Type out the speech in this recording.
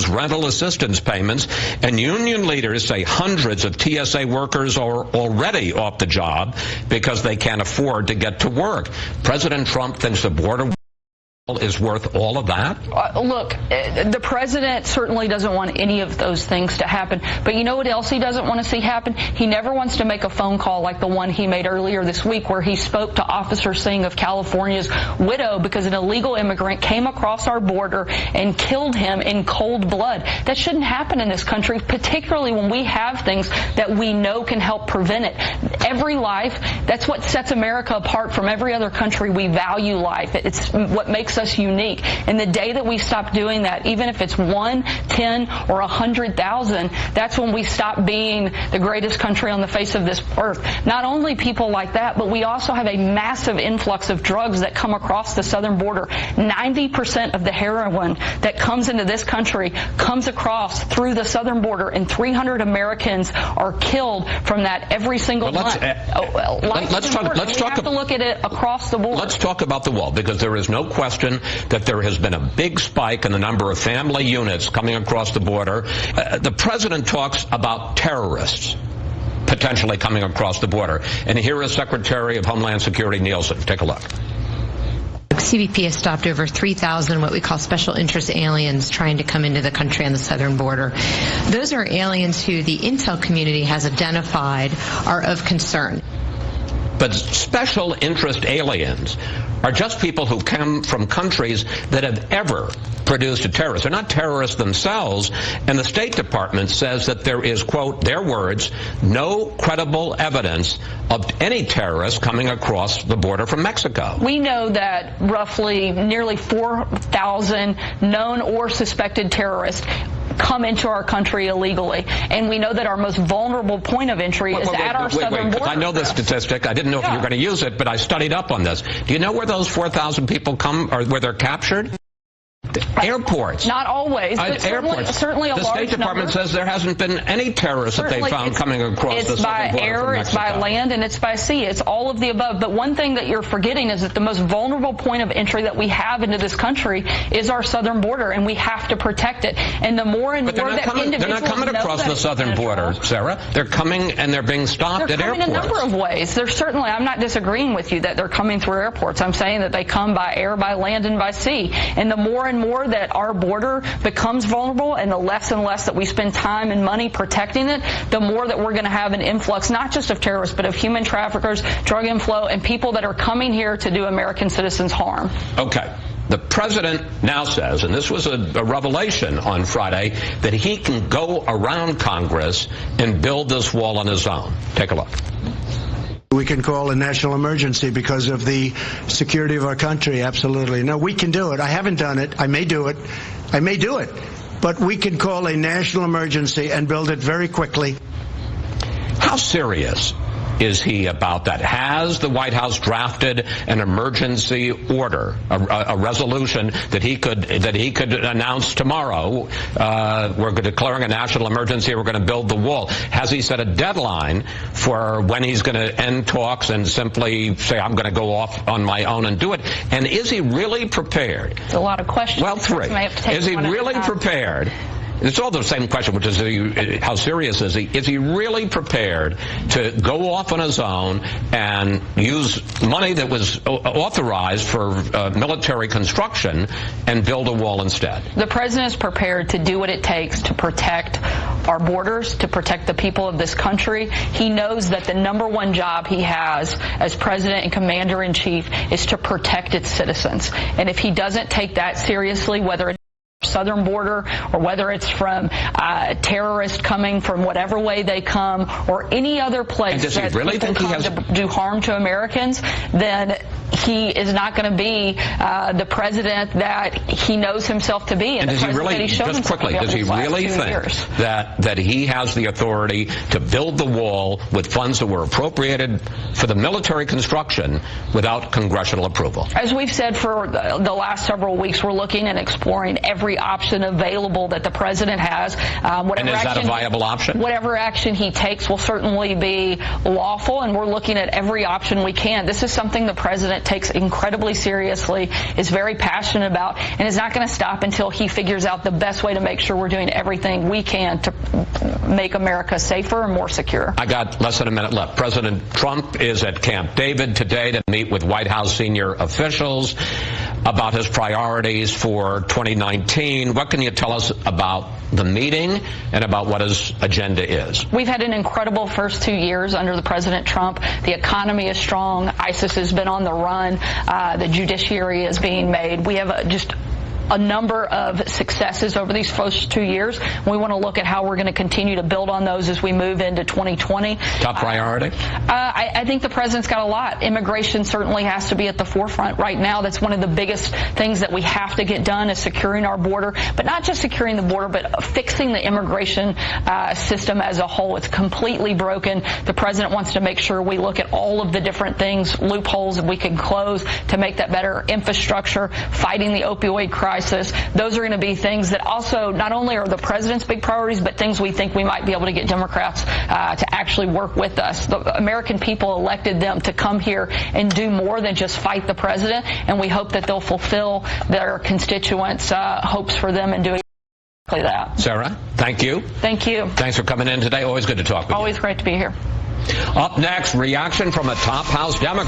rental assistance payments, and union leaders say hundreds of TSA workers are already off the job because they can't afford to get to work. President Trump thinks the border is worth all of that? Look, the president certainly doesn't want any of those things to happen. But you know what else he doesn't want to see happen? He never wants to make a phone call like the one he made earlier this week where he spoke to Officer Singh of California's widow because an illegal immigrant came across our border and killed him in cold blood. That shouldn't happen in this country, particularly when we have things that we know can help prevent it. Every life, that's what sets America apart from every other country. We value life. It's what makes us unique. And the day that we stop doing that, even if it's 1, 10, or 100,000, that's when we stop being the greatest country on the face of this earth. Not only people like that, but we also have a massive influx of drugs that come across the southern border. 90% of the heroin that comes into this country comes across through the southern border, and 300 Americans are killed from that every single month. Let's talk to look at it across the board. Let's talk about the wall, because there is no question that there has been a big spike in the number of family units coming across the border. The president talks about terrorists potentially coming across the border. And here is Secretary of Homeland Security Nielsen. Take a look. CBP has stopped over 3,000 what we call special interest aliens trying to come into the country on the southern border. Those are aliens who the intel community has identified are of concern. But special interest aliens are just people who come from countries that have ever produced a terrorist. They're not terrorists themselves, and the State Department says that there is, quote, their words, no credible evidence of any terrorists coming across the border from Mexico. We know that roughly nearly 4,000 known or suspected terrorists come into our country illegally, and we know that our most vulnerable point of entry is at our southern border. I know this statistic. I didn't know if you were going to use it, but I studied up on this. Do you know where those 4,000 people come, or where they're captured? Airports. Not always, but airports. Certainly a large number. The State Department says there hasn't been any terrorists that they found coming across the southern border from Mexico. It's by air, it's by land, and it's by sea. It's all of the above. But one thing that you're forgetting is that the most vulnerable point of entry that we have into this country is our southern border, and we have to protect it. And the more and more that individuals they're not coming across the southern border, Sarah. They're coming, and they're being stopped at airports. They're coming a number of ways. They're certainly, I'm not disagreeing with you that they're coming through airports. I'm saying that they come by air, by land, and by sea. And the more and more that our border becomes vulnerable, and the less and less that we spend time and money protecting it, the more that we're going to have an influx, not just of terrorists, but of human traffickers, drug inflow, and people that are coming here to do American citizens harm. Okay. The president now says, and this was a revelation on Friday, that he can go around Congress and build this wall on his own. Take a look. We can call a national emergency because of the security of our country. Absolutely. No, we can do it. I haven't done it. I may do it. I may do it. But we can call a national emergency and build it very quickly. How serious is he about that? Has the White House drafted an emergency order, a resolution that he could announce tomorrow? We're declaring a national emergency. We're going to build the wall. Has he set a deadline for when he's going to end talks and simply say, I'm going to go off on my own and do it? And is he really prepared? It's a lot of questions. Well, three. Is he really prepared? It's all the same question, which is how serious is he? Is he really prepared to go off on his own and use money that was authorized for military construction and build a wall instead? The president is prepared to do what it takes to protect our borders, to protect the people of this country. He knows that the number one job he has as president and commander-in-chief is to protect its citizens. And if he doesn't take that seriously, whether it's southern border or whether it's from terrorists coming from whatever way they come or any other place that really people come to do harm to Americans, then he is not going to be the president that he knows himself to be. And does he really, just quickly, does he really think that he has the authority to build the wall with funds that were appropriated for the military construction without congressional approval? As we've said for the last several weeks, we're looking and exploring every option available that the president has. And is that a viable option? Whatever action he takes will certainly be lawful, and we're looking at every option we can. This is something the president takes incredibly seriously, is very passionate about, and is not going to stop until he figures out the best way to make sure we're doing everything we can to make America safer and more secure. I got less than a minute left. President Trump is at Camp David today to meet with White House senior officials about his priorities for 2019. What can you tell us about the meeting and about what his agenda is? We've had an incredible first 2 years under the President Trump. The economy is strong. ISIS has been on the run. The judiciary is being made. We have just a number of successes over these first 2 years. We want to look at how we're going to continue to build on those as we move into 2020. Top priority? I think the president's got a lot. Immigration certainly has to be at the forefront right now. That's one of the biggest things that we have to get done, is securing our border, but not just securing the border, but fixing the immigration system as a whole. It's completely broken. The president wants to make sure we look at all of the different things, loopholes that we can close to make that better. Infrastructure, fighting the opioid crisis. Those are going to be things that also not only are the president's big priorities, but things we think we might be able to get Democrats to actually work with us. The American people elected them to come here and do more than just fight the president, and we hope that they'll fulfill their constituents' hopes for them and doing exactly that. Sarah, thank you. Thank you. Thanks for coming in today. Always good to talk with you. Always great to be here. Up next, reaction from a top House Democrat.